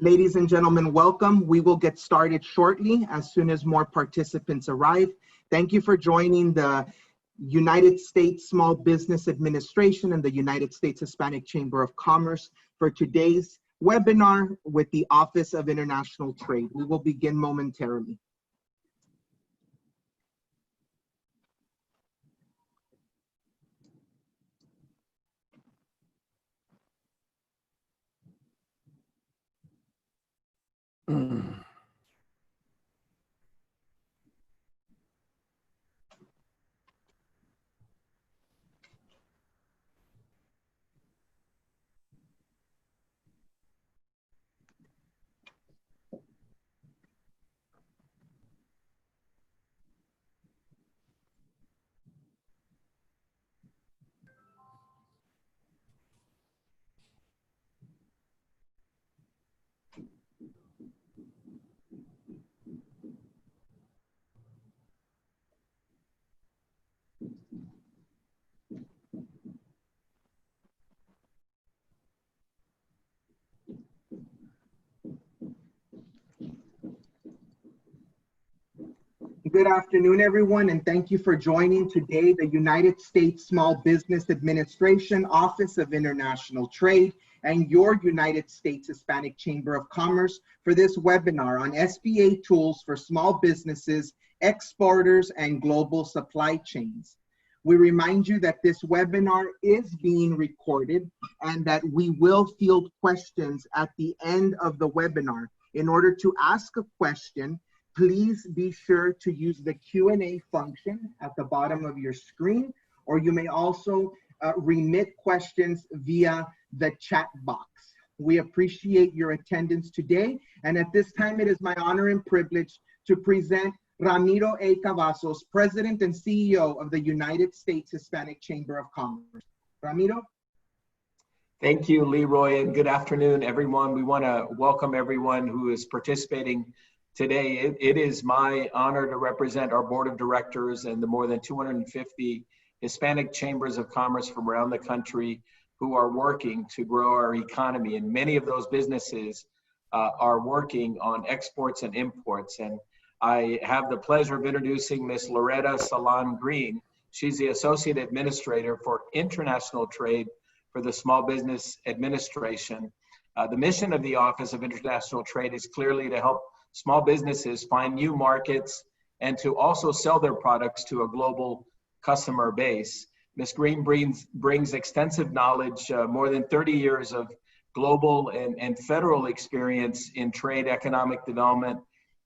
Ladies and gentlemen, welcome. We will get started shortly as soon as more participants arrive. Thank you for joining the United States Small Business Administration and the United States Hispanic Chamber of Commerce for today's webinar with the Office of International Trade. We will begin momentarily. Good afternoon, everyone, and thank you for joining today the United States Small Business Administration, Office of International Trade, and your United States Hispanic Chamber of Commerce for this webinar on SBA tools for small businesses, exporters, and global supply chains. We remind you that this webinar is being recorded and that we will field questions at the end of the webinar. In order to ask a question, please be sure to use the Q&A function at the bottom of your screen, or you may also remit questions via the chat box. We appreciate your attendance today, and at this time it is my honor and privilege to present Ramiro A. Cavazos, President and CEO of the United States Hispanic Chamber of Commerce. Ramiro? Thank you, Leroy, and good afternoon, everyone. We want to welcome everyone who is participating today. It is my honor to represent our board of directors and the more than 250 Hispanic chambers of commerce from around the country who are working to grow our economy. And many of those businesses are working on exports and imports. And I have the pleasure of introducing Ms. Loretta Salon Green. She's the Associate Administrator for International Trade for the Small Business Administration. The mission of the Office of International Trade is clearly to help small businesses find new markets and to also sell their products to a global customer base. Ms. Green brings extensive knowledge, more than 30 years of global and federal experience in trade economic development.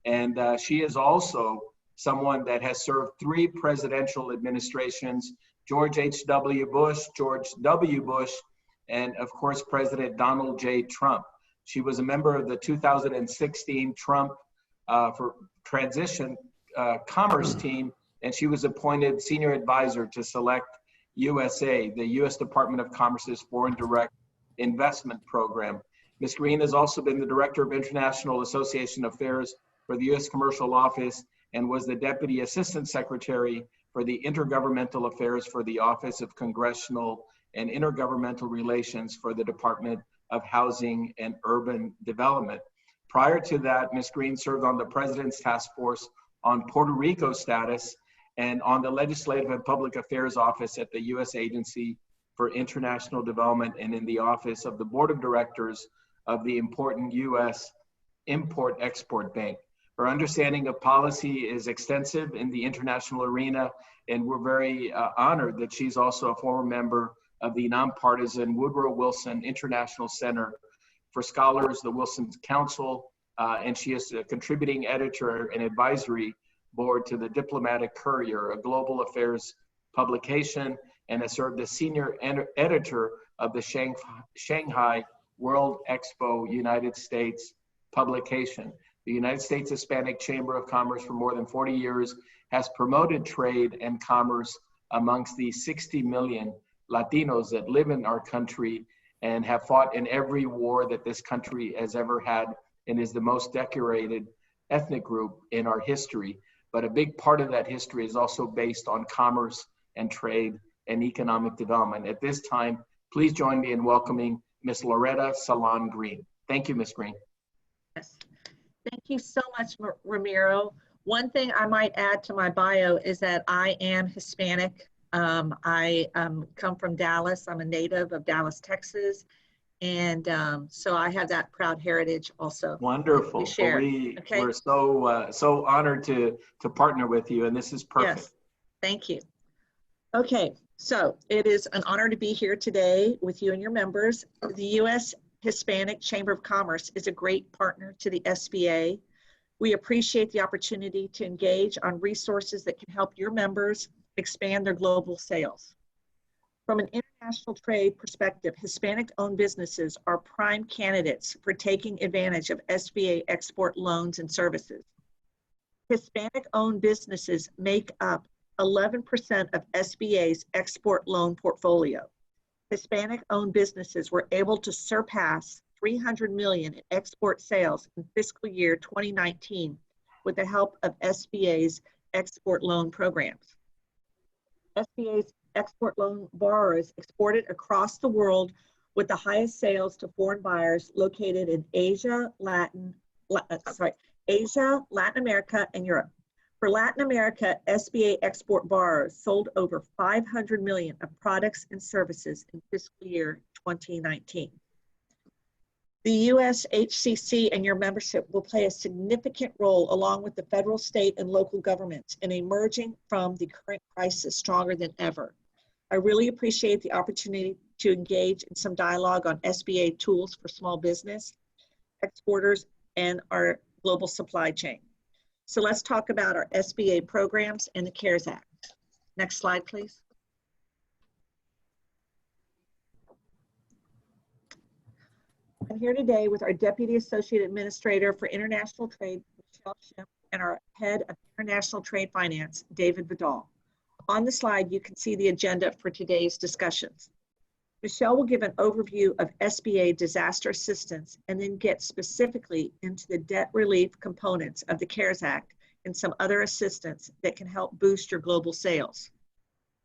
And she is also someone that has served 3 presidential administrations, George H.W. Bush, George W. Bush, and of course, President Donald J. Trump. She was a member of the 2016 Trump for Transition Commerce team, and she was appointed senior advisor to select USA, the U.S. Department of Commerce's Foreign Direct Investment Program. Ms. Green has also been the Director of International Association Affairs for the U.S. Commercial Office and was the Deputy Assistant Secretary for the Intergovernmental Affairs for the Office of Congressional and Intergovernmental Relations for the Department of Housing and Urban Development. Prior to that, Ms. Green served on the President's Task Force on Puerto Rico status and on the Legislative and Public Affairs Office at the U.S. Agency for International Development and in the Office of the Board of Directors of the important U.S. Import-Export Bank. Her understanding of policy is extensive in the international arena, and we're very honored that she's also a former member of the nonpartisan Woodrow Wilson International Center for Scholars, the Wilson Council, and she is a contributing editor and advisory board to the Diplomatic Courier, a global affairs publication, and has served as senior editor of the Shanghai World Expo United States publication. The United States Hispanic Chamber of Commerce for more than 40 years has promoted trade and commerce amongst the 60 million Latinos that live in our country and have fought in every war that this country has ever had and is the most decorated ethnic group in our history. But a big part of that history is also based on commerce and trade and economic development. At this time, please join me in welcoming Ms. Loretta Salon Green. Thank you, Ms. Green. Yes. Thank you so much, Ramiro. One thing I might add to my bio is that I am Hispanic. I come from Dallas. I'm a native of Dallas, Texas. And so I have that proud heritage also. Wonderful. We share. Okay. We're so honored to partner with you, and this is perfect. Yes. Thank you. Okay, so it is an honor to be here today with you and your members. The U.S. Hispanic Chamber of Commerce is a great partner to the SBA. We appreciate the opportunity to engage on resources that can help your members expand their global sales. From an international trade perspective, Hispanic-owned businesses are prime candidates for taking advantage of SBA export loans and services. Hispanic-owned businesses make up 11% of SBA's export loan portfolio. Hispanic-owned businesses were able to surpass $300 million in export sales in fiscal year 2019 with the help of SBA's export loan programs. SBA's export loan borrowers exported across the world with the highest sales to foreign buyers located in Asia, Latin America, and Europe. For Latin America, SBA export borrowers sold over $500 million of products and services in fiscal year 2019. The USHCC and your membership will play a significant role along with the federal, state, and local governments in emerging from the current crisis stronger than ever. I really appreciate the opportunity to engage in some dialogue on SBA tools for small business, exporters, and our global supply chain. So let's talk about our SBA programs and the CARES Act. Next slide, please. I'm here today with our Deputy Associate Administrator for International Trade, Michelle Schiff, and our Head of International Trade Finance, David Vidal. On the slide, you can see the agenda for today's discussions. Michelle will give an overview of SBA disaster assistance and then get specifically into the debt relief components of the CARES Act and some other assistance that can help boost your global sales.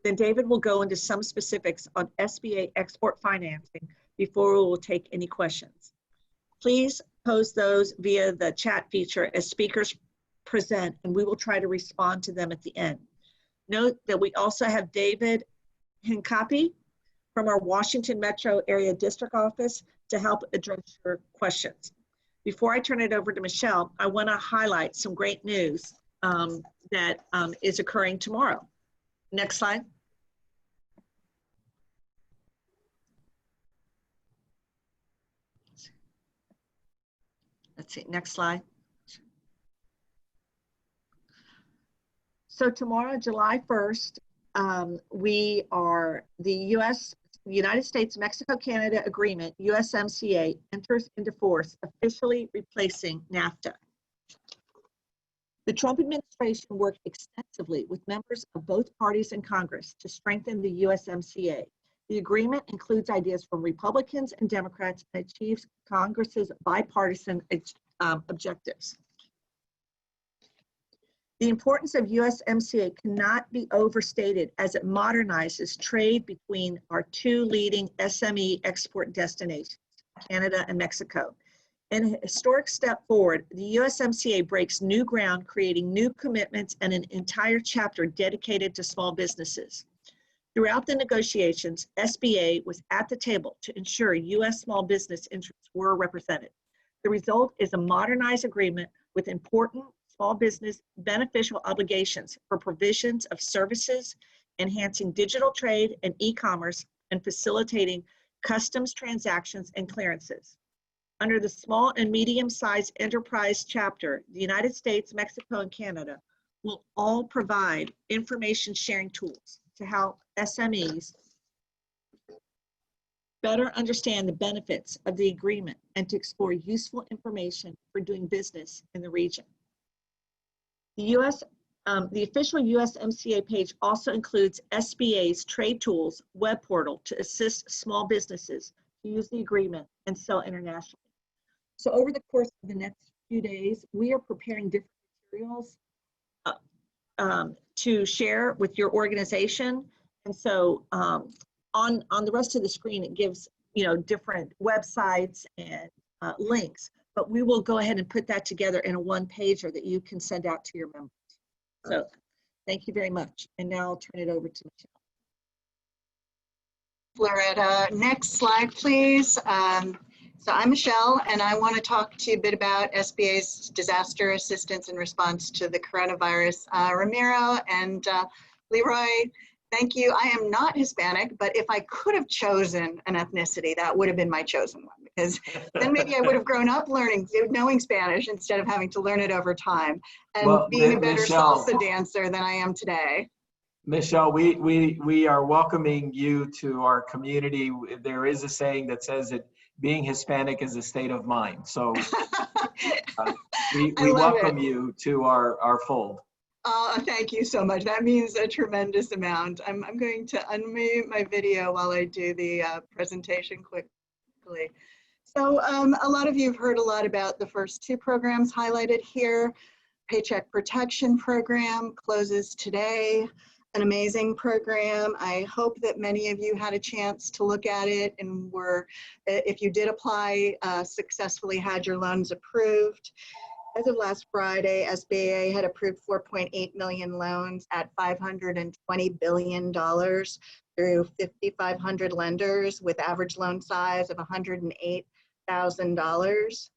Then David will go into some specifics on SBA export financing before we will take any questions. Please post those via the chat feature as speakers present, and we will try to respond to them at the end. Note that we also have David Hincapi from our Washington Metro Area District Office to help address your questions. Before I turn it over to Michelle, I want to highlight some great news that is occurring tomorrow. Next slide. Let's see, next slide. So tomorrow, July 1st, the United States Mexico-Canada Agreement, USMCA, enters into force, officially replacing NAFTA. The Trump administration worked extensively with members of both parties in Congress to strengthen the USMCA. The agreement includes ideas from Republicans and Democrats and achieves Congress's bipartisan objectives. The importance of USMCA cannot be overstated as it modernizes trade between our two leading SME export destinations, Canada and Mexico. In a historic step forward, the USMCA breaks new ground, creating new commitments and an entire chapter dedicated to small businesses. Throughout the negotiations, SBA was at the table to ensure U.S. small business interests were represented. The result is a modernized agreement with important small business beneficial obligations for provisions of services, enhancing digital trade and e-commerce, and facilitating customs transactions and clearances. Under the small and medium-sized enterprise chapter, the United States, Mexico, and Canada will all provide information sharing tools to help SMEs better understand the benefits of the agreement and to explore useful information for doing business in the region. The official USMCA page also includes SBA's Trade Tools web portal to assist small businesses to use the agreement and sell internationally. So over the course of the next few days, we are preparing different materials to share with your organization. And so on the rest of the screen, it gives different websites and links. but we will go ahead and put that together in a one-pager that you can send out to your members. So thank you very much. And now I'll turn it over to Michelle. Loretta, next slide, please. So I'm Michelle, and I want to talk to you a bit about SBA's disaster assistance in response to the coronavirus. Ramiro and Leroy, thank you. I am not Hispanic, but if I could have chosen an ethnicity, that would have been my chosen one, because then maybe I would have grown up knowing Spanish instead of having to learn it over time, and being a better salsa dancer than I am today. Michelle, we are welcoming you to our community. There is a saying that says that being Hispanic is a state of mind. So we welcome you to our fold. Thank you so much. That means a tremendous amount. I'm going to unmute my video while I do the presentation quickly. So a lot of you have heard a lot about the first two programs highlighted here. Paycheck Protection Program closes today. An amazing program. I hope that many of you had a chance to look at it and if you did apply, successfully had your loans approved. As of last Friday, SBA had approved 4.8 million loans at $520 billion through 5,500 lenders with average loan size of $108,000.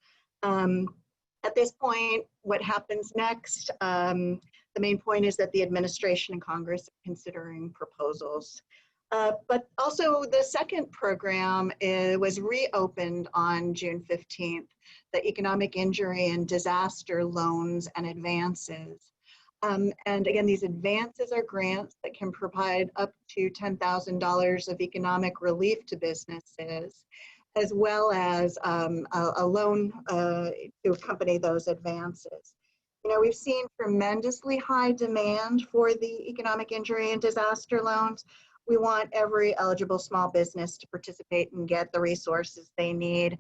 At this point, what happens next? The main point is that the administration and Congress are considering proposals. But also the second program was reopened on June 15th, the Economic Injury and Disaster Loans and Advances. And again, these advances are grants that can provide up to $10,000 of economic relief to businesses, as well as a loan to accompany those advances. You know, we've seen tremendously high demand for the economic injury and disaster loans. We want every eligible small business to participate and get the resources they need.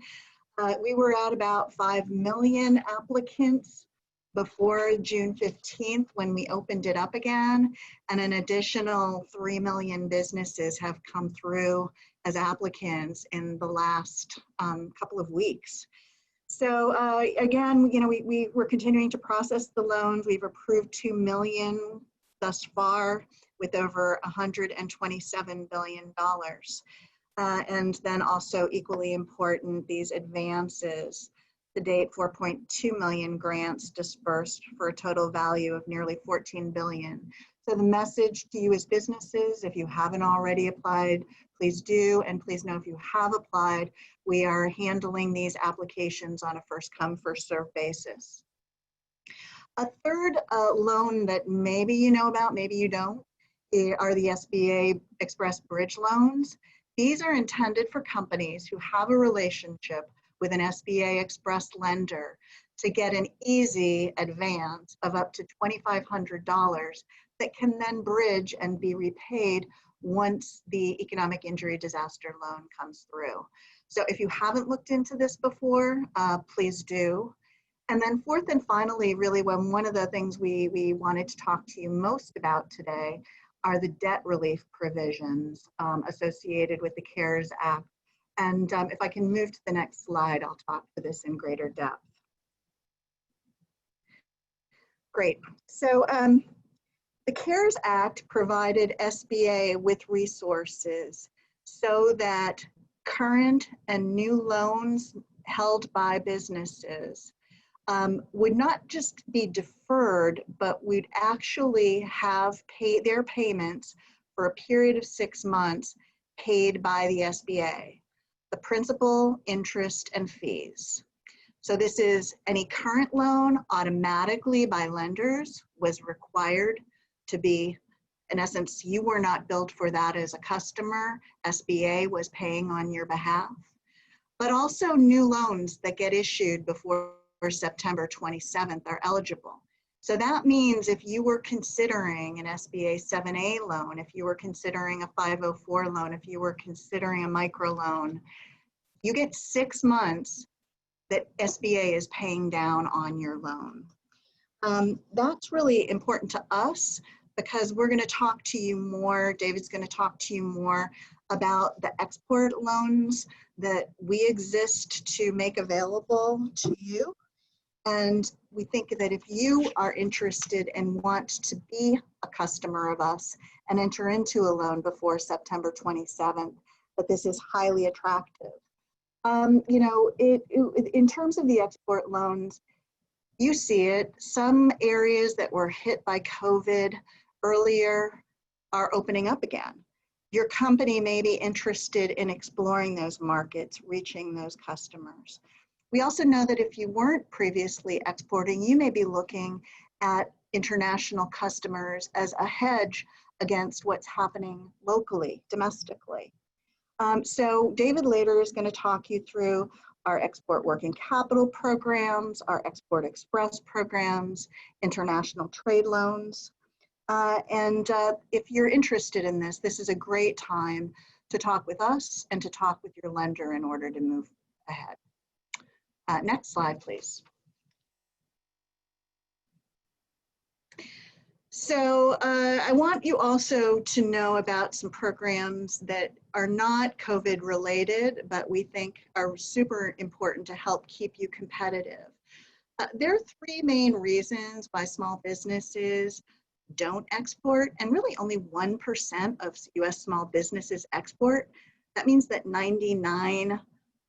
We were at about 5 million applicants before June 15th when we opened it up again, and an additional 3 million businesses have come through as applicants in the last couple of weeks. So again, you know, we're continuing to process the loans. We've approved 2 million thus far with over $127 billion. And then also equally important, these advances. To date, 4.2 million grants dispersed for a total value of nearly 14 billion. So the message to you as businesses, if you haven't already applied, please do, and please know if you have applied, we are handling these applications on a first come, first served basis. A third loan that maybe you know about, maybe you don't, are the SBA Express Bridge loans. These are intended for companies who have a relationship with an SBA Express lender to get an easy advance of up to $2,500 that can then bridge and be repaid once the economic injury disaster loan comes through. So if you haven't looked into this before, please do. And then fourth and finally, really one of the things we wanted to talk to you most about today are the debt relief provisions associated with the CARES Act. And if I can move to the next slide, I'll talk to this in greater depth. Great. So the CARES Act provided SBA with resources so that current and new loans held by businesses would not just be deferred, but we'd actually have their payments for a period of 6 months paid by the SBA, the principal, interest, and fees. So this is any current loan automatically by lenders was required to be, in essence, you were not billed for that as a customer. SBA was paying on your behalf, but also new loans that get issued before September 27th are eligible. So that means if you were considering an SBA 7A loan, if you were considering a 504 loan, if you were considering a micro loan, you get 6 months that SBA is paying down on your loan. That's really important to us because we're going to talk to you more. David's going to talk to you more about the export loans that we exist to make available to you. And we think that if you are interested and want to be a customer of us and enter into a loan before September 27th, that this is highly attractive. You know, in terms of the export loans, you see it. Some areas that were hit by COVID earlier are opening up again. Your company may be interested in exploring those markets, reaching those customers. We also know that if you weren't previously exporting, you may be looking at international customers as a hedge against what's happening locally, domestically. So David later is going to talk you through our export working capital programs, our export express programs, international trade loans. If you're interested in this, this is a great time to talk with us and to talk with your lender in order to move ahead. Next slide, please. So I want you also to know about some programs that are not COVID related, but we think are super important to help keep you competitive. There are three main reasons why small businesses don't export, and really only 1% of U.S. small businesses export. That means that 99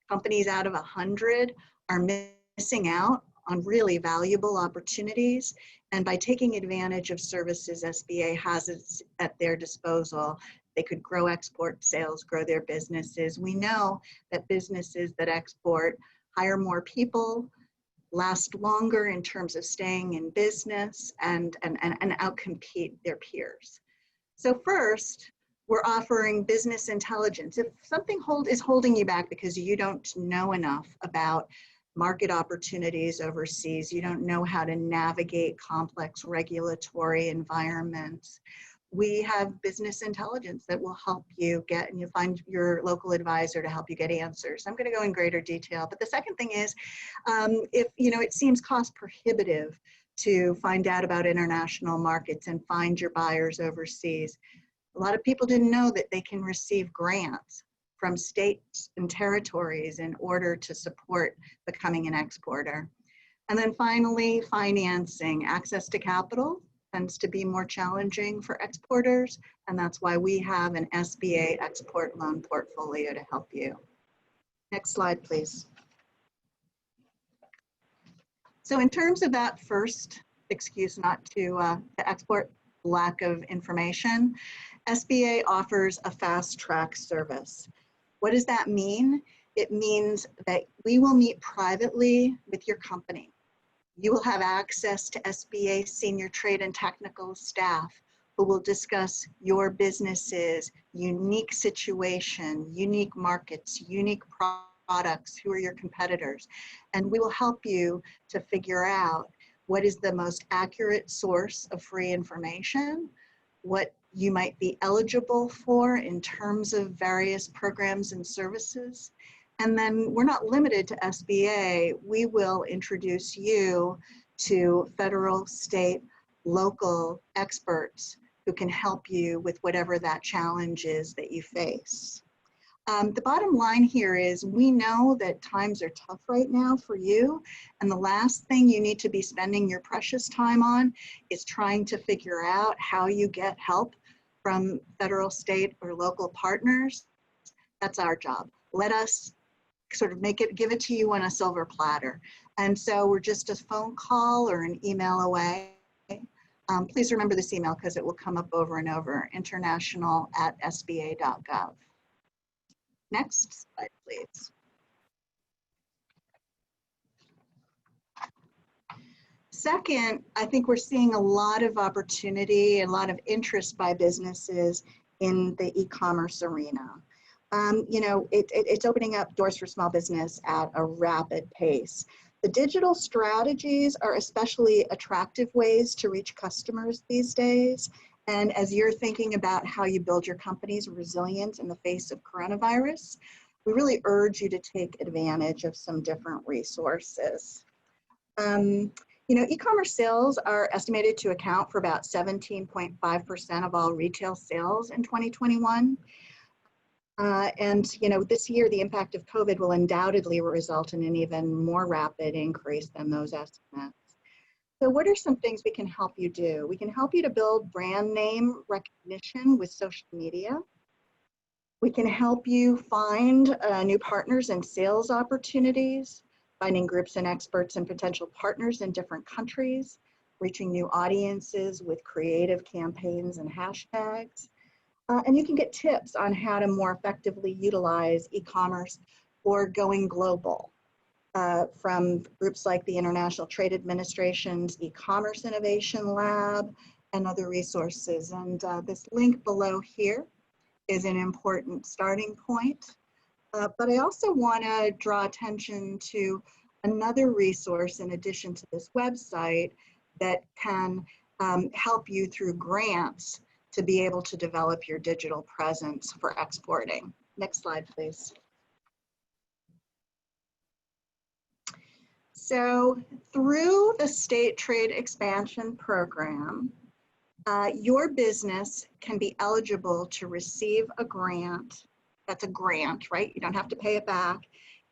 companies out of 100 are missing out on really valuable opportunities. And by taking advantage of services SBA has at their disposal, they could grow export sales, grow their businesses. We know that businesses that export hire more people, last longer in terms of staying in business, and outcompete their peers. So first, we're offering business intelligence. If something is holding you back because you don't know enough about market opportunities overseas, you don't know how to navigate complex regulatory environments, we have business intelligence that will help you get, and you find your local advisor to help you get answers. I'm going to go in greater detail, but the second thing is, if it seems cost prohibitive to find out about international markets and find your buyers overseas, a lot of people didn't know that they can receive grants from states and territories in order to support becoming an exporter. And then finally, financing. Access to capital tends to be more challenging for exporters, and that's why we have an SBA export loan portfolio to help you. Next slide, please. So in terms of that first excuse not to export, lack of information, SBA offers a fast track service. What does that mean? It means that we will meet privately with your company. You will have access to SBA senior trade and technical staff who will discuss your business's unique situation, unique markets, unique products, who are your competitors. And we will help you to figure out what is the most accurate source of free information, what you might be eligible for in terms of various programs and services. And then we're not limited to SBA. We will introduce you to federal, state, local experts who can help you with whatever that challenge is that you face. The bottom line here is we know that times are tough right now for you, and the last thing you need to be spending your precious time on is trying to figure out how you get help from federal, state, or local partners. That's our job. Let us sort of give it to you on a silver platter. And so we're just a phone call or an email away. Please remember this email because it will come up over and over, international@sba.gov. Next slide, please. Second, I think we're seeing a lot of opportunity, a lot of interest by businesses in the e-commerce arena. It's opening up doors for small business at a rapid pace. The digital strategies are especially attractive ways to reach customers these days. And as you're thinking about how you build your company's resilience in the face of coronavirus, we really urge you to take advantage of some different resources. You know, e-commerce sales are estimated to account for about 17.5% of all retail sales in 2021. And, you know, this year, the impact of COVID will undoubtedly result in an even more rapid increase than those estimates. So what are some things we can help you do? We can help you to build brand name recognition with social media. We can help you find new partners and sales opportunities, finding groups and experts and potential partners in different countries, reaching new audiences with creative campaigns and hashtags. And you can get tips on how to more effectively utilize e-commerce for going global from groups like the International Trade Administration's E-commerce Innovation Lab and other resources. And this link below here is an important starting point. But I also want to draw attention to another resource in addition to this website that can help you through grants to be able to develop your digital presence for exporting. Next slide, please. So through the State Trade Expansion Program, your business can be eligible to receive a grant. That's a grant, right? You don't have to pay it back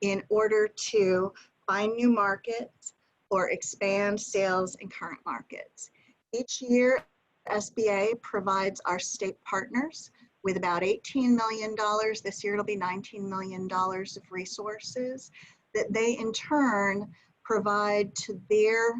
in order to find new markets or expand sales in current markets. Each year, SBA provides our state partners with about $18 million. This year it'll be $19 million of resources that they in turn provide to their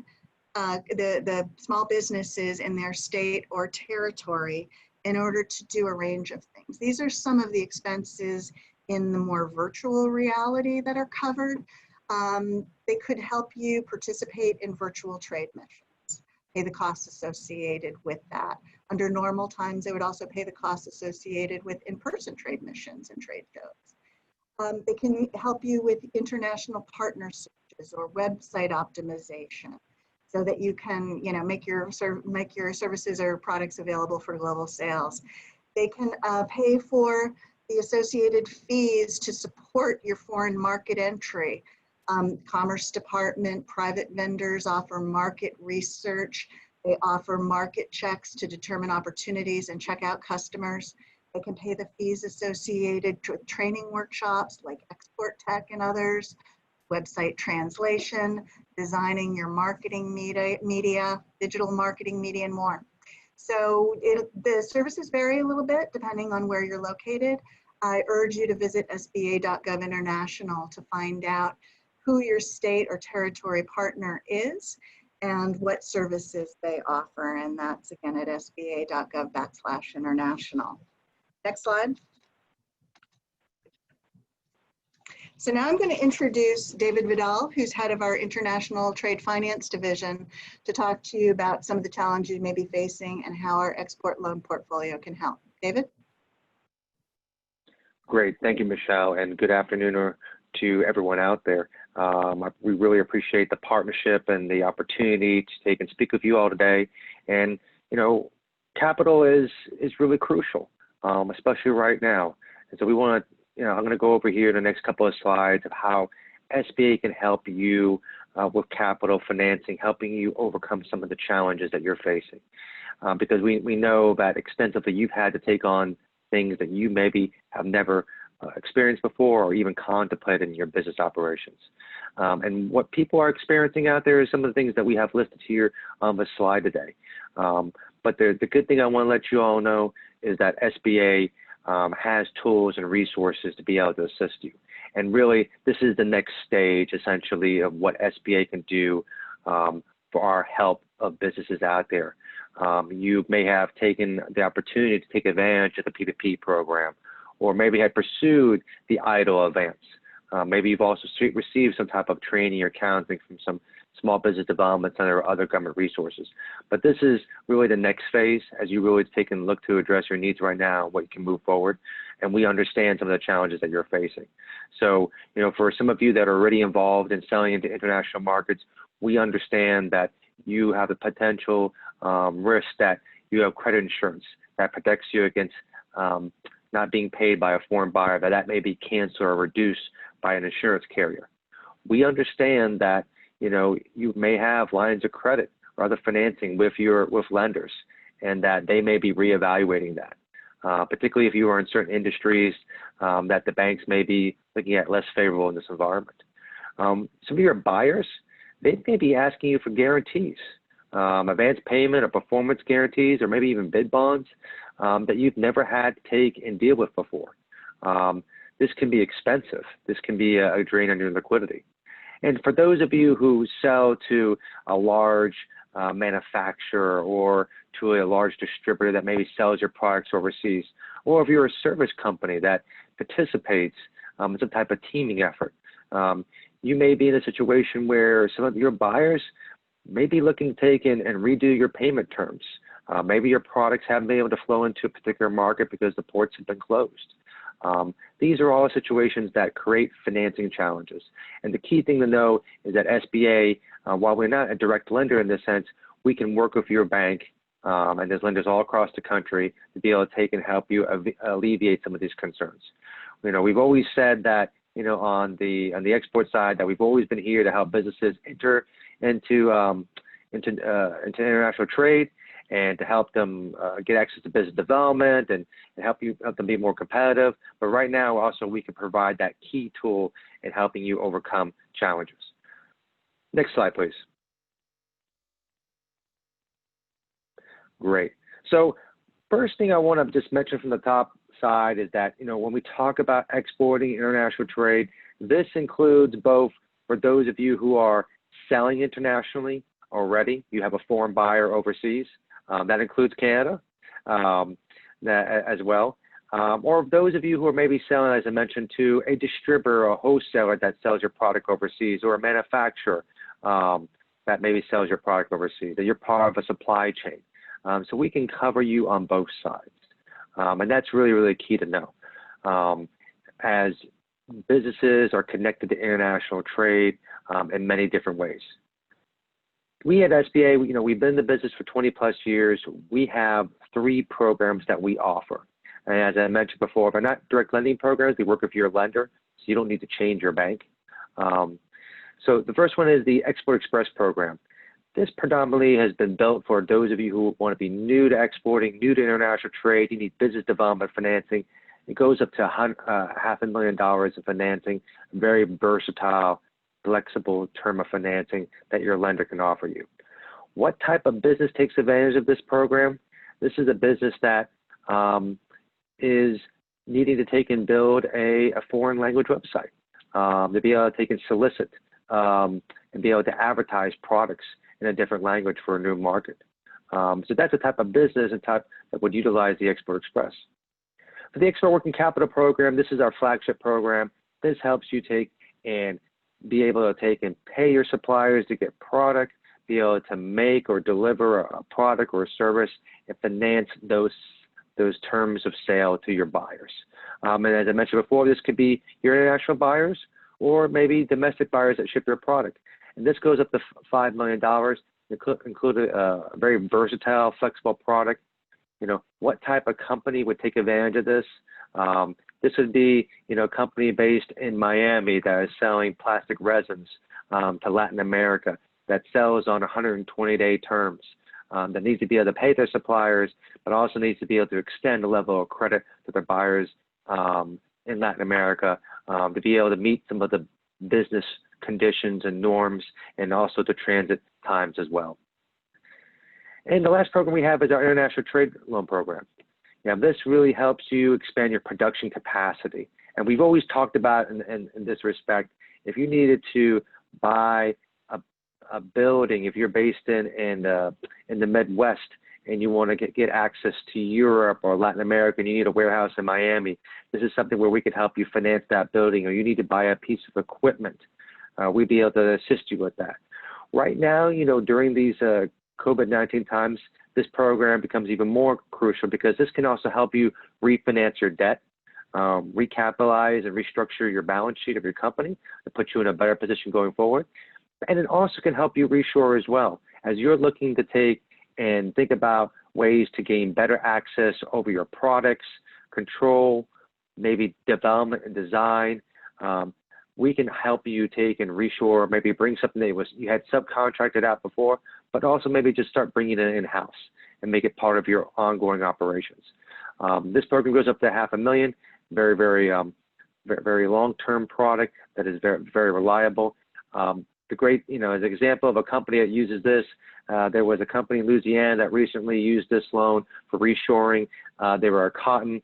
the small businesses in their state or territory in order to do a range of things. These are some of the expenses in the more virtual reality that are covered. They could help you participate in virtual trade missions, pay the costs associated with that. Under normal times, they would also pay the costs associated with in-person trade missions and trade shows. They can help you with international partner searches or website optimization so that you can, you know, make your services or products available for global sales. They can pay for the associated fees to support your foreign market entry. Commerce Department, private vendors offer market research. They offer market checks to determine opportunities and check out customers. They can pay the fees associated with training workshops like Export Tech and others, website translation, designing your marketing media, digital marketing media, and more. So the services vary a little bit depending on where you're located. I urge you to visit SBA.gov International to find out who your state or territory partner is and what services they offer. And that's again at sba.gov/international. Next slide. So now I'm going to introduce David Vidal, who's head of our International Trade Finance Division, to talk to you about some of the challenges you may be facing and how our export loan portfolio can help. David? Great. Thank you, Michelle, and good afternoon to everyone out there. We really appreciate the partnership and the opportunity to take and speak with you all today. And, you know, capital is really crucial, especially right now. And so we want to, you know, I'm going to go over here in the next couple of slides of how SBA can help you with capital financing, helping you overcome some of the challenges that you're facing. Because we know that extensively you've had to take on things that you maybe have never experienced before or even contemplated in your business operations. And what people are experiencing out there is some of the things that we have listed here on the slide today. But the good thing I want to let you all know is that SBA has tools and resources to be able to assist you. And really, this is the next stage, essentially, of what SBA can do for our help of businesses out there. You may have taken the opportunity to take advantage of the P2P program, or maybe had pursued the EIDL advance. Maybe you've also received some type of training or counseling from some small business development center or other government resources. But this is really the next phase as you really take and look to address your needs right now, what you can move forward. And we understand some of the challenges that you're facing. So, you know, for some of you that are already involved in selling into international markets, we understand that you have the potential risk that you have credit insurance that protects you against not being paid by a foreign buyer, that may be canceled or reduced by an insurance carrier. We understand that, you may have lines of credit or other financing with lenders, and that they may be reevaluating that. Particularly if you are in certain industries that the banks may be looking at less favorable in this environment. Some of your buyers, they may be asking you for guarantees, advance payment or performance guarantees, or maybe even bid bonds that you've never had to take and deal with before. This can be expensive. This can be a drain on your liquidity. And for those of you who sell to a large manufacturer or to a large distributor that maybe sells your products overseas, or if you're a service company that participates in some type of teaming effort, you may be in a situation where some of your buyers may be looking to take and redo your payment terms. Maybe your products haven't been able to flow into a particular market because the ports have been closed. These are all situations that create financing challenges. And the key thing to know is that SBA, while we're not a direct lender in this sense, we can work with your bank, and there's lenders all across the country to be able to take and help you alleviate some of these concerns. We've always said that, on the export side, that we've always been here to help businesses enter into international trade, and to help them get access to business development and help them be more competitive. But right now, also, we can provide that key tool in helping you overcome challenges. Next slide, please. Great. So first thing I want to just mention from the top side is that, when we talk about exporting international trade, this includes both for those of you who are selling internationally already, you have a foreign buyer overseas. That includes Canada as well. Or those of you who are maybe selling, as I mentioned, to a distributor or a wholesaler that sells your product overseas, or a manufacturer that maybe sells your product overseas, that you're part of a supply chain. So we can cover you on both sides. And that's really, really key to know. As businesses are connected to international trade in many different ways. We at SBA, we've been in the business for 20 plus years. We have 3 programs that we offer. And as I mentioned before, they're not direct lending programs. We work with your lender, so you don't need to change your bank. So the first one is the Export Express program. This predominantly has been built for those of you who want to be new to exporting, new to international trade. You need business development financing. It goes up to $500,000 of financing, very versatile, flexible term of financing that your lender can offer you. What type of business takes advantage of this program? This is a business that is needing to take and build a foreign language website, to be able to take and solicit and be able to advertise products in a different language for a new market. So that's the type of business and type that would utilize the Export Express. For the Export Working Capital Program, this is our flagship program. This helps you take and be able to take and pay your suppliers to get product, be able to make or deliver a product or a service, and finance those terms of sale to your buyers. And as I mentioned before, this could be your international buyers or maybe domestic buyers that ship your product. And this goes up to $5 million, include a very versatile, flexible product. What type of company would take advantage of this? This would be, a company based in Miami that is selling plastic resins to Latin America, that sells on 120-day terms, that needs to be able to pay their suppliers, but also needs to be able to extend the level of credit to their buyers in Latin America, to be able to meet some of the business conditions and norms, and also the transit times as well. And the last program we have is our International Trade Loan Program. This really helps you expand your production capacity. And we've always talked about in this respect, if you needed to buy a building, if you're based in the Midwest and you want to get access to Europe or Latin America and you need a warehouse in Miami, this is something where we could help you finance that building, or you need to buy a piece of equipment. We'd be able to assist you with that. Right now, during these COVID-19 times, this program becomes even more crucial because this can also help you refinance your debt, recapitalize and restructure your balance sheet of your company to put you in a better position going forward. And it also can help you reshore as well. As you're looking to take and think about ways to gain better access over your products, control, maybe development and design, we can help you take and reshore, maybe bring something that you had subcontracted out before, but also maybe just start bringing it in-house and make it part of your ongoing operations. This program goes up to $500,000, very long-term product that is very reliable. The great, as an example of a company that uses this, there was a company in Louisiana that recently used this loan for reshoring. They were a cotton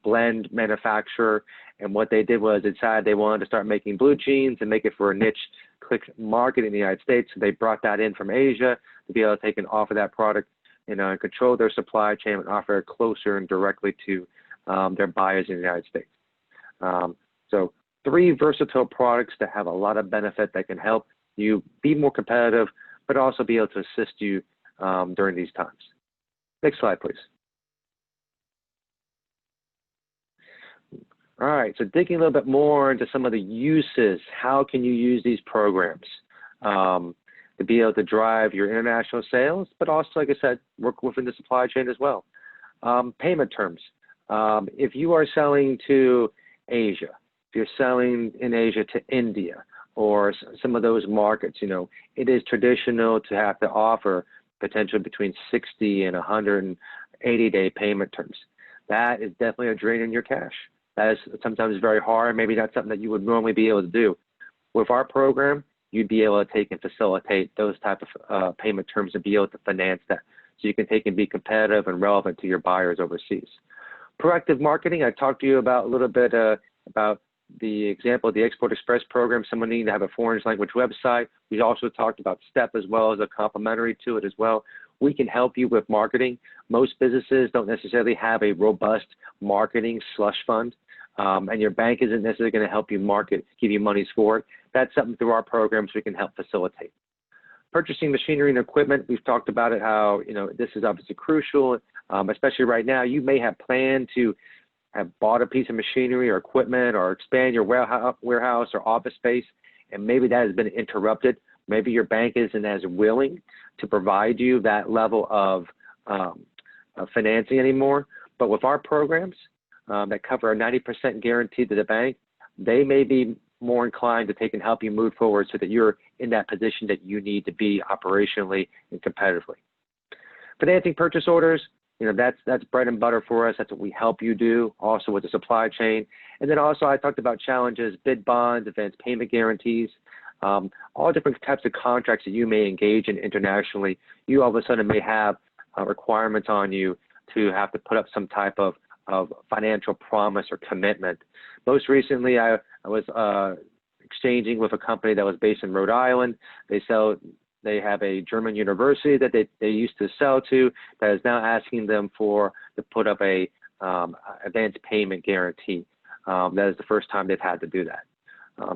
blend manufacturer, and what they did was decided they wanted to start making blue jeans and make it for a niche click market in the United States. So they brought that in from Asia to be able to take and offer that product, and control their supply chain and offer it closer and directly to their buyers in the United States. So 3 versatile products that have a lot of benefit that can help you be more competitive, but also be able to assist you during these times. Next slide, please. All right, so digging a little bit more into some of the uses, how can you use these programs to be able to drive your international sales, but also, like I said, work within the supply chain as well. Payment terms. If you are selling to Asia, if you're selling in Asia to India or some of those markets, it is traditional to have to offer potentially between 60 and 180-day payment terms. That is definitely a drain in your cash. That is sometimes very hard. Maybe not something that you would normally be able to do. With our program, you'd be able to take and facilitate those type of payment terms and be able to finance that. So you can take and be competitive and relevant to your buyers overseas. Proactive marketing, I talked to you about a little bit about the example of the Export Express program, someone needing to have a foreign language website. We also talked about STEP as well as a complementary to it as well. We can help you with marketing. Most businesses don't necessarily have a robust marketing slush fund, and your bank isn't necessarily going to help you market, give you monies for it. That's something through our programs we can help facilitate. Purchasing machinery and equipment, we've talked about it, how this is obviously crucial, especially right now. You may have planned to have bought a piece of machinery or equipment or expand your warehouse or office space, and maybe that has been interrupted. Maybe your bank isn't as willing to provide you that level of financing anymore. But with our programs that cover a 90% guarantee to the bank, they may be more inclined to take and help you move forward so that you're in that position that you need to be operationally and competitively. Financing purchase orders, that's bread and butter for us. That's what we help you do, also with the supply chain. And then also I talked about challenges, bid bonds, advanced payment guarantees, all different types of contracts that you may engage in internationally. You all of a sudden may have requirements on you to have to put up some type of financial promise or commitment. Most recently, I was exchanging with a company that was based in Rhode Island. They have a German university that they used to sell to that is now asking them to put up a advanced payment guarantee. That is the first time they've had to do that.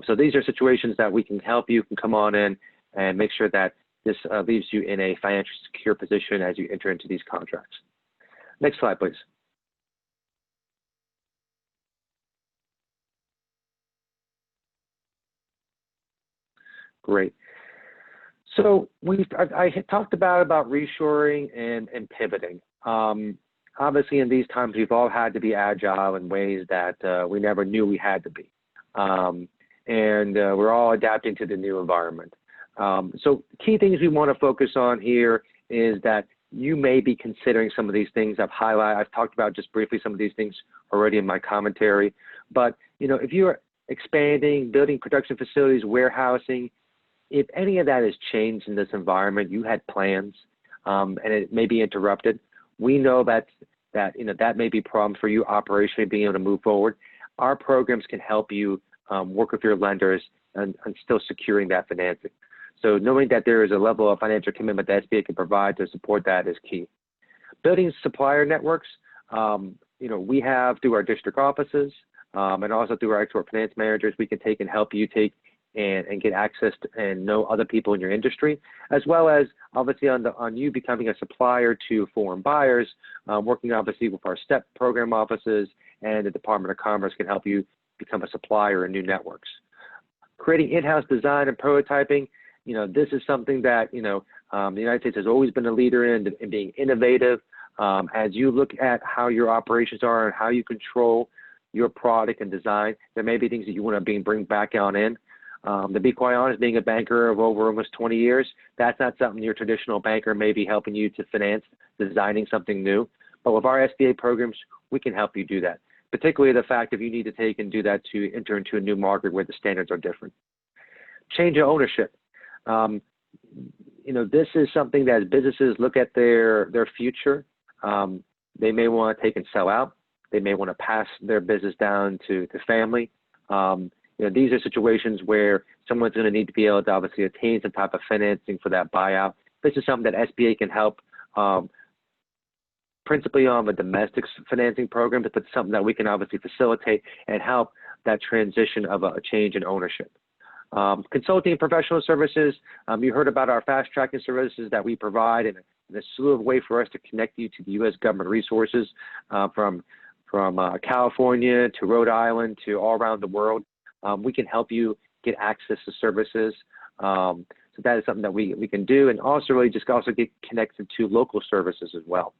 So these are situations that we can help you, can come on in and make sure that this leaves you in a financially secure position as you enter into these contracts. Next slide, please. Great. So I had talked about reshoring and pivoting. Obviously, in these times, we've all had to be agile in ways that we never knew we had to be. And we're all adapting to the new environment. So key things we want to focus on here is that you may be considering some of these things I've talked about just briefly some of these things already in my commentary. But, if you're expanding, building production facilities, warehousing, if any of that has changed in this environment, you had plans and it may be interrupted, we know that may be a problem for you operationally being able to move forward. Our programs can help you work with your lenders and still securing that financing. So knowing that there is a level of financial commitment that SBA can provide to support that is key. Building supplier networks, we have through our district offices and also through our export finance managers, we can take and help you and get access to, and know other people in your industry, as well as obviously on you becoming a supplier to foreign buyers, working obviously with our STEP program offices and the Department of Commerce can help you become a supplier in new networks. Creating in-house design and prototyping, this is something that, the United States has always been a leader in being innovative. As you look at how your operations are and how you control your product and design. There may be things that you want to bring back on in. To be quite honest, being a banker of over almost 20 years, that's not something your traditional banker may be helping you to finance, designing something new. But with our SBA programs, we can help you do that, particularly the fact if you need to take and do that to enter into a new market where the standards are different. Change of ownership. You know, this is something that as businesses look at their future, they may want to take and sell out. They may want to pass their business down to family. You know, these are situations where someone's going to need to be able to obviously attain some type of financing for that buyout. This is something that SBA can help, principally on the domestic financing program, but it's something that we can obviously facilitate and help that transition of a change in ownership. Consulting and professional services, you heard about our fast tracking services that we provide and a slew of ways for us to connect you to the U.S. government resources from California to Rhode Island to all around the world. We can help you get access to services. So that is something that we can do, and also really just also get connected to local services as well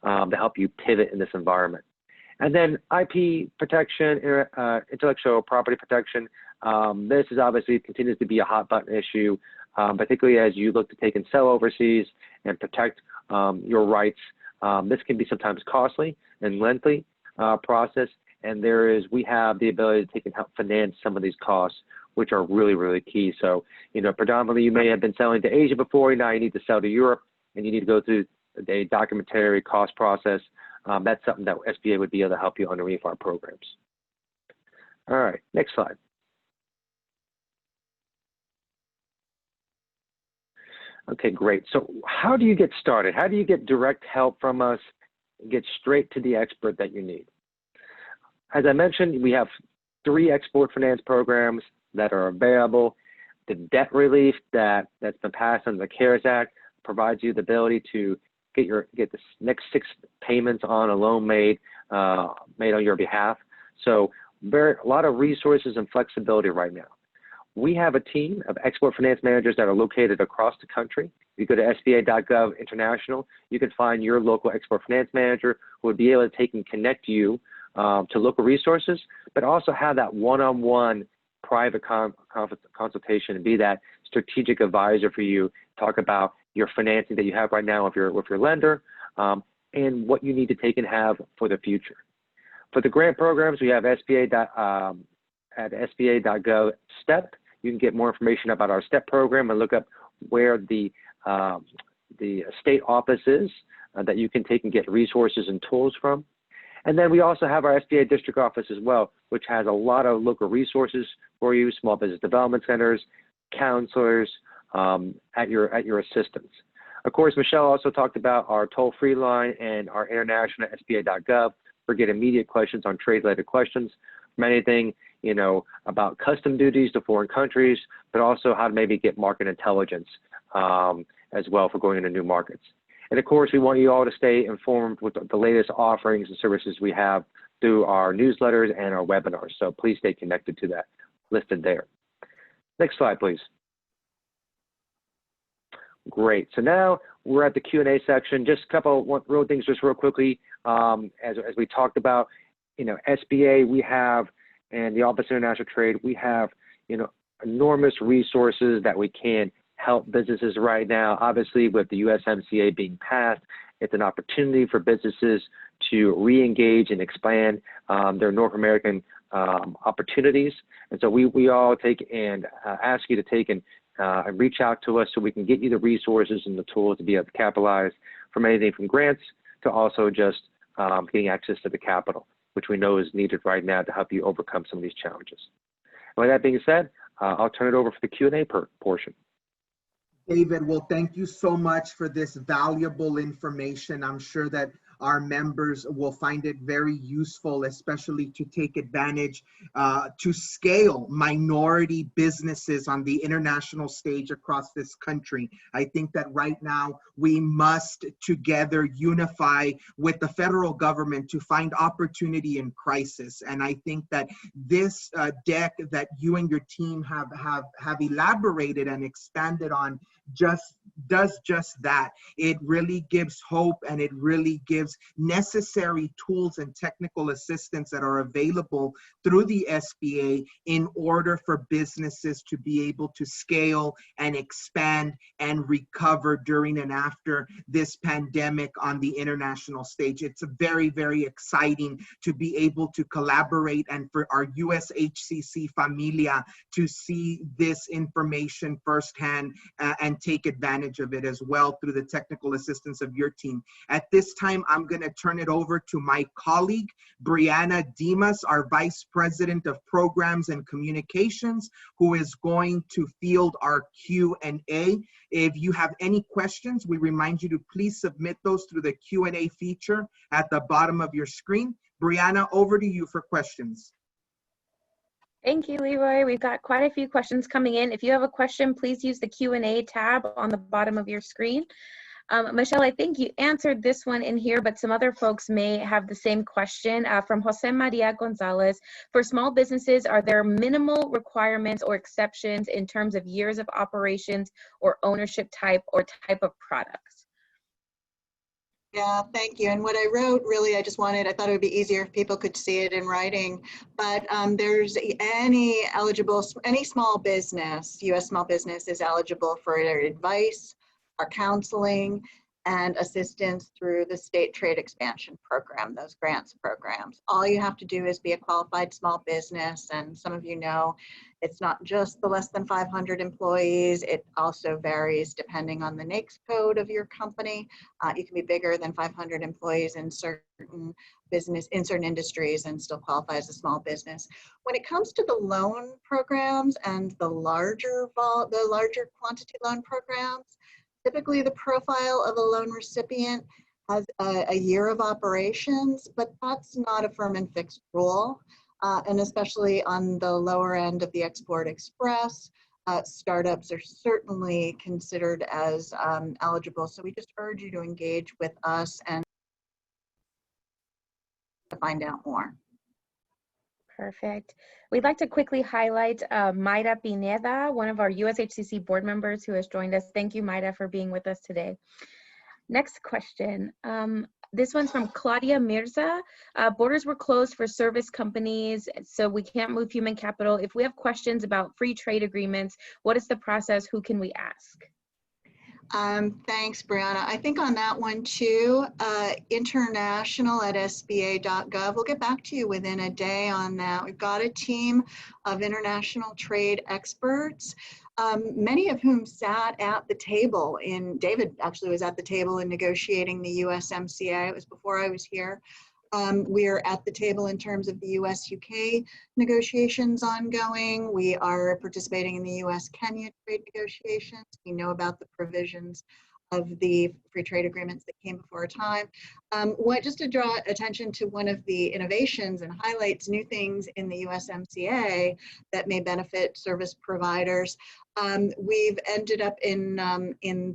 to help you pivot in this environment. And then IP protection, intellectual property protection. This is obviously continues to be a hot button issue, particularly as you look to take and sell overseas and protect your rights. This can be sometimes costly and lengthy process, and we have the ability to take and help finance some of these costs, which are really, really key. So, you know, predominantly you may have been selling to Asia before, now you need to sell to Europe, and you need to go through a documentary cost process. That's something that SBA would be able to help you underneath our programs. All right, next slide. Okay, great. So how do you get started? How do you get direct help from us and get straight to the expert that you need? As I mentioned, we have 3 export finance programs that are available. The debt relief that's been passed under the CARES Act provides you the ability to get the next 6 payments on a loan made on your behalf. So a lot of resources and flexibility right now. We have a team of export finance managers that are located across the country. If you go to SBA.gov international, you can find your local export finance manager who would be able to take and connect you to local resources, but also have that one-on-one private consultation and be that strategic advisor for you, talk about your financing that you have right now with your lender and what you need to take and have for the future. For the grant programs, we have at SBA.gov STEP. You can get more information about our STEP program and look up where the state office is that you can take and get resources and tools from. And then we also have our SBA district office as well, which has a lot of local resources for you, small business development centers, counselors at your assistance. Of course, Michelle also talked about our toll-free line and our international SBA.gov for getting immediate questions on trade-related questions from anything, you know, about custom duties to foreign countries, but also how to maybe get market intelligence as well for going into new markets. And of course, we want you all to stay informed with the latest offerings and services we have through our newsletters and our webinars. So please stay connected to that listed there. Next slide, please. Great. So now we're at the Q&A section. Just a couple real things, just real quickly. As we talked about, you know, SBA, we have, and the Office of International Trade, we have, you know, enormous resources that we can help businesses right now. Obviously, with the USMCA being passed, it's an opportunity for businesses to re-engage and expand their North American opportunities. And so we all take and ask you to take and reach out to us so we can get you the resources and the tools to be able to capitalize from anything from grants to also just getting access to the capital, which we know is needed right now to help you overcome some of these challenges. And with that being said, I'll turn it over for the Q&A portion. David, well, thank you so much for this valuable information. I'm sure that our members will find it very useful, especially to take advantage to scale minority businesses on the international stage across this country. I think that right now we must together unify with the federal government to find opportunity in crisis. And I think that this deck that you and your team have elaborated and expanded on does just that. It really gives hope, and it really gives gives necessary tools and technical assistance that are available through the SBA in order for businesses to be able to scale and expand and recover during and after this pandemic on the international stage. It's very, very exciting to be able to collaborate and for our USHCC familia to see this information firsthand and take advantage of it as well through the technical assistance of your team. At this time, I'm going to turn it over to my colleague, Brianna Dimas, our Vice President of Programs and Communications, who is going to field our Q&A. If you have any questions, we remind you to please submit those through the Q&A feature at the bottom of your screen. Brianna, over to you for questions. Thank you, Leroy. We've got quite a few questions coming in. If you have a question, please use the Q&A tab on the bottom of your screen. Michelle, I think you answered this one in here, but some other folks may have the same question from Jose Maria Gonzalez. For small businesses, are there minimal requirements or exceptions in terms of years of operations or ownership type or type of products? Yeah, thank you. And what I wrote, really, I thought it would be easier if people could see it in writing, but there's any small business, U.S. small business is eligible for our advice, our counseling, and assistance through the State Trade Expansion Program, those grants programs. All you have to do is be a qualified small business, and some of you know it's not just the less than 500 employees, it also varies depending on the NAICS code of your company. You can be bigger than 500 employees in certain industries and still qualify as a small business. When it comes to the loan programs and the larger quantity loan programs, typically the profile of a loan recipient has a year of operations, but that's not a firm and fixed rule. And especially on the lower end of the Export Express, startups are certainly considered as eligible. So we just urge you to engage with us and to find out more. Perfect. We'd like to quickly highlight Mayra Pineda, one of our USHCC board members who has joined us. Thank you, Mayra, for being with us today. Next question. This one's from Claudia Mirza. Borders were closed for service companies, so we can't move human capital. If we have questions about free trade agreements, what is the process? Who can we ask? Thanks, Brianna. I think on that one too, international at sba.gov. We'll get back to you within a day on that. We've got a team of international trade experts, many of whom sat at the table David actually was at the table in negotiating the USMCA. It was before I was here. We're at the table in terms of the US-UK negotiations ongoing. We are participating in the US-Kenya trade negotiations. We know about the provisions of the free trade agreements that came before our time. Just to draw attention to one of the innovations and highlights new things in the USMCA that may benefit service providers. We've ended up in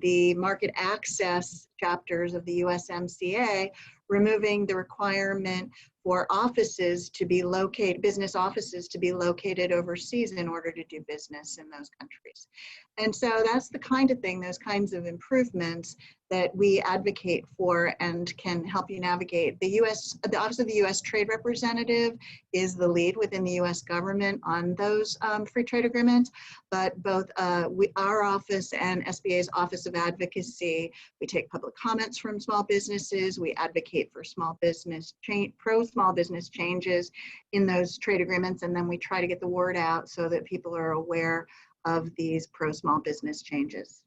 the market access chapters of the USMCA, removing the requirement for offices to be located, business offices to be located overseas in order to do business in those countries. And so that's the kind of thing, those kinds of improvements that we advocate for and can help you navigate. The Office of the U.S. Trade Representative is the lead within the U.S. government on those free trade agreements, but both our office and SBA's Office of Advocacy, we take public comments from small businesses, we advocate for small business pro-small business changes in those trade agreements, and then we try to get the word out so that people are aware of these pro-small business changes.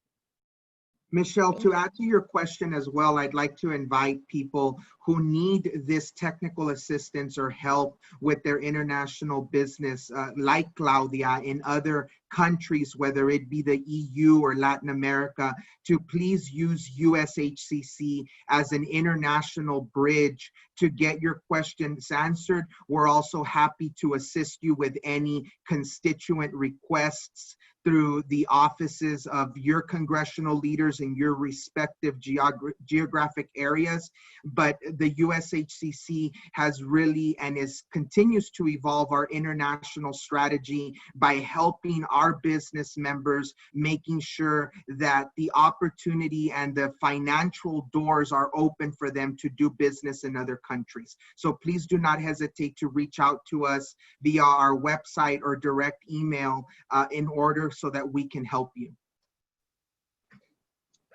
Michelle, to add to your question as well, I'd like to invite people who need this technical assistance or help with their international business, like Claudia, in other countries, whether it be the EU or Latin America, to please use USHCC as an international bridge to get your questions answered. We're also happy to assist you with any constituent requests through the offices of your congressional leaders in your respective geographic areas. But the USHCC has really continues to evolve our international strategy by helping our business members, making sure that the opportunity and the financial doors are open for them to do business in other countries. So please do not hesitate to reach out to us via our website or direct email in order so that we can help you.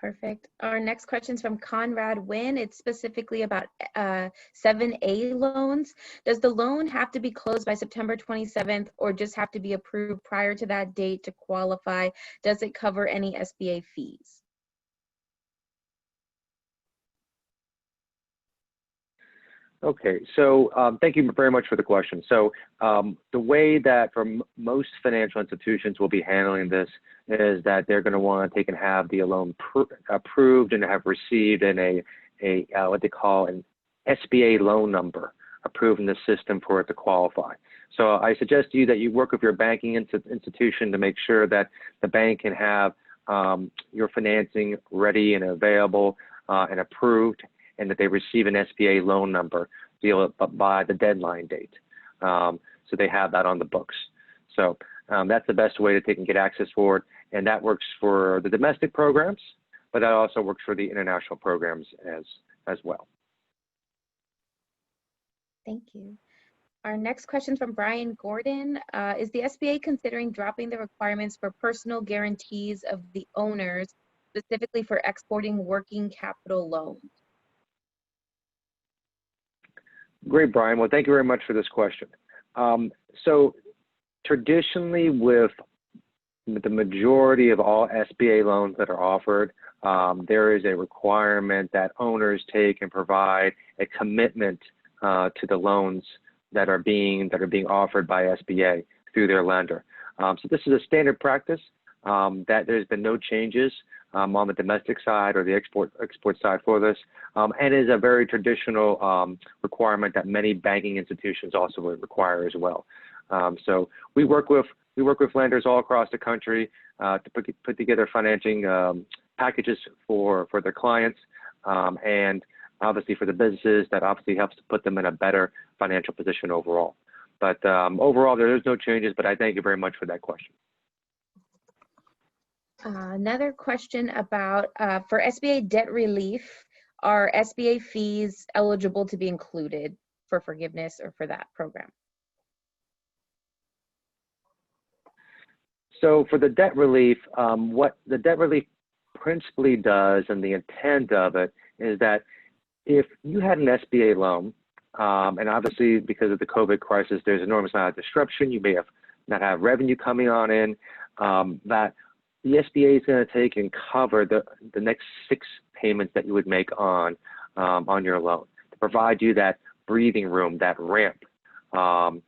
Perfect. Our next question is from Conrad Wynn. It's specifically about 7A loans. Does the loan have to be closed by September 27th or just have to be approved prior to that date to qualify? Does it cover any SBA fees? Okay, so thank you very much for the question. So the way that for most financial institutions will be handling this is that they're going to want to take and have the loan approved and have received in a what they call an SBA loan number approved in the system for it to qualify. So I suggest to you that you work with your banking institution to make sure that the bank can have your financing ready and available and approved, and that they receive an SBA loan number by the deadline date. So they have that on the books. So that's the best way that they can get access for it. And that works for the domestic programs, but that also works for the international programs as well. Thank you. Our next question from Brian Gordon. Is the SBA considering dropping the requirements for personal guarantees of the owners, specifically for exporting working capital loans? Great, Brian. Well, thank you very much for this question. So traditionally, with the majority of all SBA loans that are offered, there is a requirement that owners take and provide a commitment to the loans that are being offered by SBA through their lender. So this is a standard practice that there's been no changes on the domestic side or the export side for this, and is a very traditional requirement that many banking institutions also would require as well. So we work with lenders all across the country to put together financing packages for their clients, and obviously for the businesses, that obviously helps to put them in a better financial position overall. But overall, there is no changes, but I thank you very much for that question. Another question about, for SBA debt relief, are SBA fees eligible to be included for forgiveness or for that program? So for the debt relief, what the debt relief principally does, and the intent of it, is that if you had an SBA loan, and obviously because of the COVID crisis, there's an enormous amount of disruption, you may not have revenue coming on in, that the SBA is going to take and cover the next 6 payments that you would make on your loan to provide you that breathing room, that ramp. And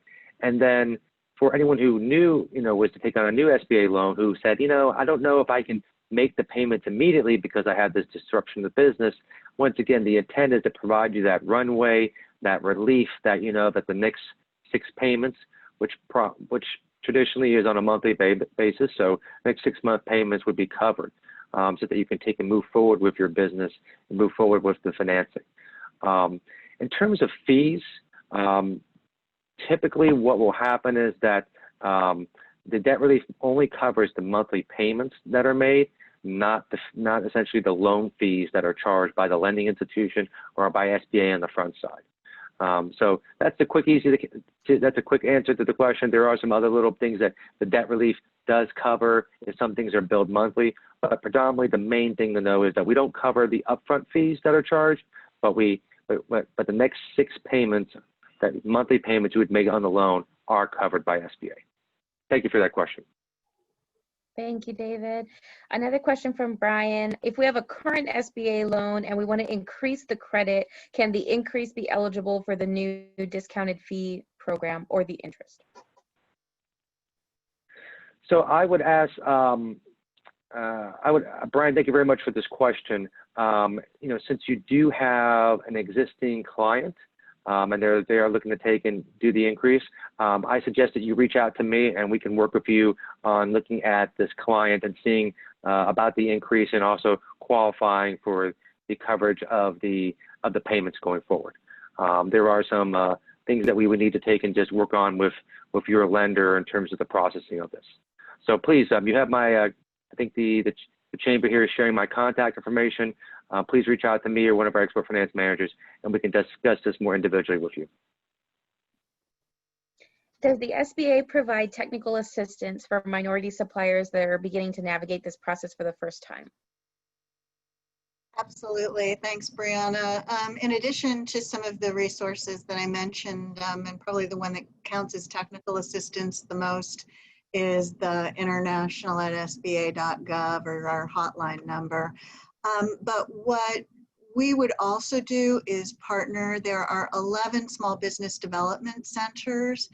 then for anyone who was to take on a new SBA loan, who said, I don't know if I can make the payments immediately because I have this disruption of business. Once again, the intent is to provide you that runway, that relief, that that the next 6 payments, which traditionally is on a monthly basis, so next 6-month payments would be covered, so that you can take and move forward with your business and move forward with the financing. In terms of fees, typically what will happen is that the debt relief only covers the monthly payments that are made, not essentially the loan fees that are charged by the lending institution or by SBA on the front side. So that's a quick answer to the question. There are some other little things that the debt relief does cover, if some things are billed monthly, but predominantly the main thing to know is that we don't cover the upfront fees that are charged, but the next 6 payments, that monthly payments you would make on the loan, are covered by SBA. Thank you for that question. Thank you, David. Another question from Brian. If we have a current SBA loan and we want to increase the credit, can the increase be eligible for the new discounted fee program or the interest? So I would ask, Brian, thank you very much for this question. Since you do have an existing client, and they are looking to take and do the increase, I suggest that you reach out to me and we can work with you on looking at this client and seeing about the increase and also qualifying for the coverage of the of the payments going forward. There are some things that we would need to take and just work on with your lender in terms of the processing of this. So please, you have my, I think the chamber here is sharing my contact information. Please reach out to me or one of our export finance managers, and we can discuss this more individually with you. Does the SBA provide technical assistance for minority suppliers that are beginning to navigate this process for the first time? Absolutely. Thanks, Brianna. In addition to some of the resources that I mentioned, and probably the one that counts as technical assistance the most is the international@sba.gov or our hotline number. But what we would also do is partner. There are 11 small business development centers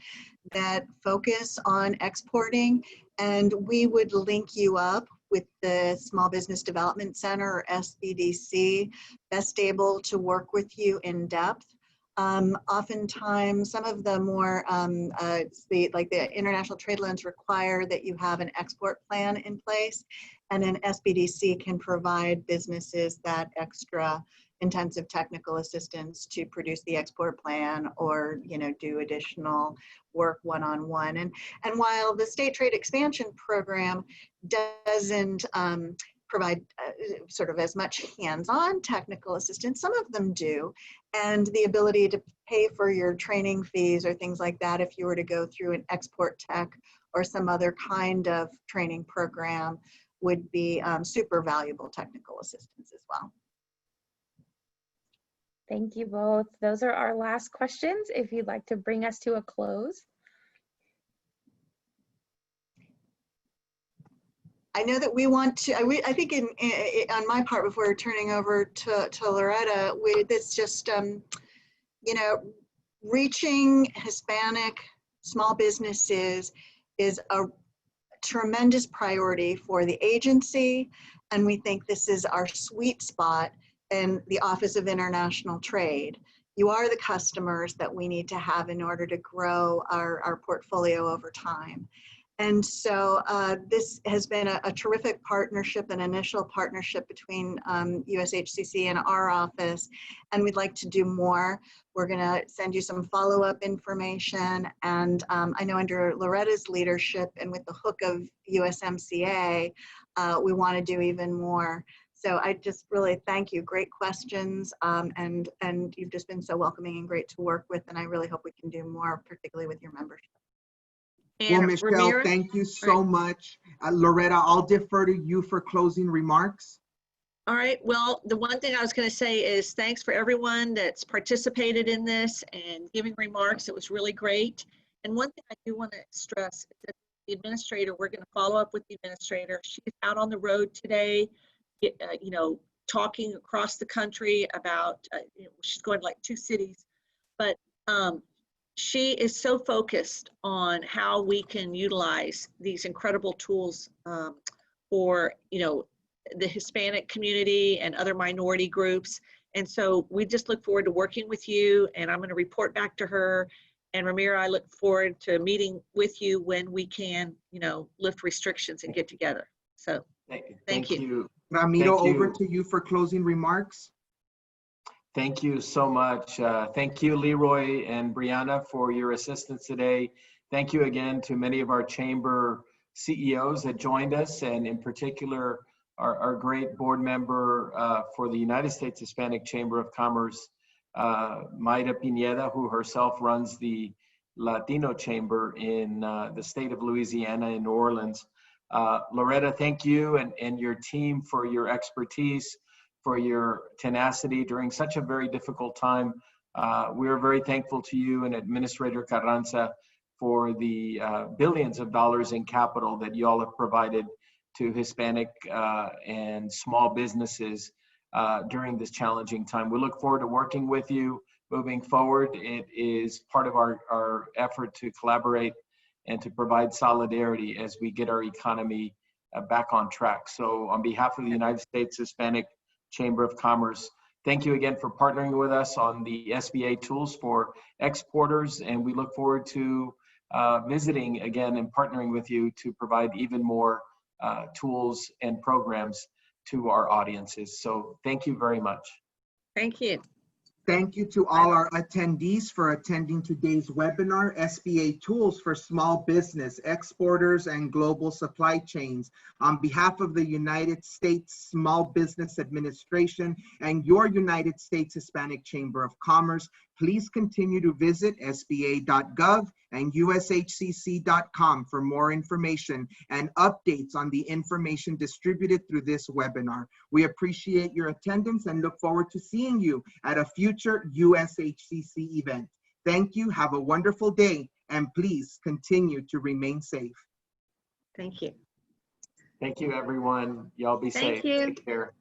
that focus on exporting, and we would link you up with the Small Business Development Center or SBDC, best able to work with you in depth. Oftentimes, some of the more, like the international trade loans require that you have an export plan in place, and an SBDC can provide businesses that extra intensive technical assistance to produce the export plan or, you know, do additional work one-on-one. And while the State Trade Expansion Program doesn't provide sort of as much hands-on technical assistance, some of them do, and the ability to pay for your training fees or things like that if you were to go through an export tech or some other kind of training program would be super valuable technical assistance as well. Thank you both. Those are our last questions. If you'd like to bring us to a close. I know that we want to, I think on my part, before turning over to Loretta, that's just, you know, reaching Hispanic small businesses is a tremendous priority for the agency. And we think this is our sweet spot in the Office of International Trade. You are the customers that we need to have in order to grow our portfolio over time. And so this has been a terrific partnership, an initial partnership between USHCC and our office, and we'd like to do more. We're gonna send you some follow-up information, and I know under Loretta's leadership and with the hook of USMCA, we wanna do even more. So I just really thank you. Great questions, and you've just been so welcoming and great to work with, and I really hope we can do more, particularly with your membership. Well, Michelle, Ramira? thank you so much. Loretta, I'll defer to you for closing remarks. All right, well, the one thing I was going to say is thanks for everyone that's participated in this and giving remarks. It was really great. And one thing I do want to stress is that the administrator, we're going to follow up with the administrator. She's out on the road today, you know, talking across the country about, you know, she's going to like 2 cities, but she is so focused on how we can utilize these incredible tools for, you know, the Hispanic community and other minority groups. And so we just look forward to working with you, and I'm going to report back to her. And Ramira, I look forward to meeting with you when we can, you know, lift restrictions and get together. So thank you. Ramiro, over to you for closing remarks. Thank you so much. Thank you, Leroy and Brianna, for your assistance today. Thank you again to many of our chamber CEOs that joined us, and in particular, our great board member for the United States Hispanic Chamber of Commerce, Mayra Pineda, who herself runs the Latino Chamber in the state of Louisiana in New Orleans. Loretta, thank you and your team for your expertise, for your tenacity during such a very difficult time. We are very thankful to you and Administrator Carranza for the billions of dollars in capital that you all have provided to Hispanic and small businesses during this challenging time. We look forward to working with you moving forward. It is part of our effort to collaborate and to provide solidarity as we get our economy back on track. So on behalf of the United States Hispanic Chamber of Commerce, thank you again for partnering with us on the SBA tools for exporters, and we look forward to visiting again and partnering with you to provide even more tools and programs to our audiences. So thank you very much. Thank you. Thank you to all our attendees for attending today's webinar, SBA Tools for Small Business, Exporters, and Global Supply Chains. On behalf of the United States Small Business Administration and your United States Hispanic Chamber of Commerce, please continue to visit sba.gov and ushcc.com for more information and updates on the information distributed through this webinar. We appreciate your attendance and look forward to seeing you at a future USHCC event. Thank you, have a wonderful day, and please continue to remain safe. Thank you. Thank you, everyone. Y'all be safe. Thank you. Take care.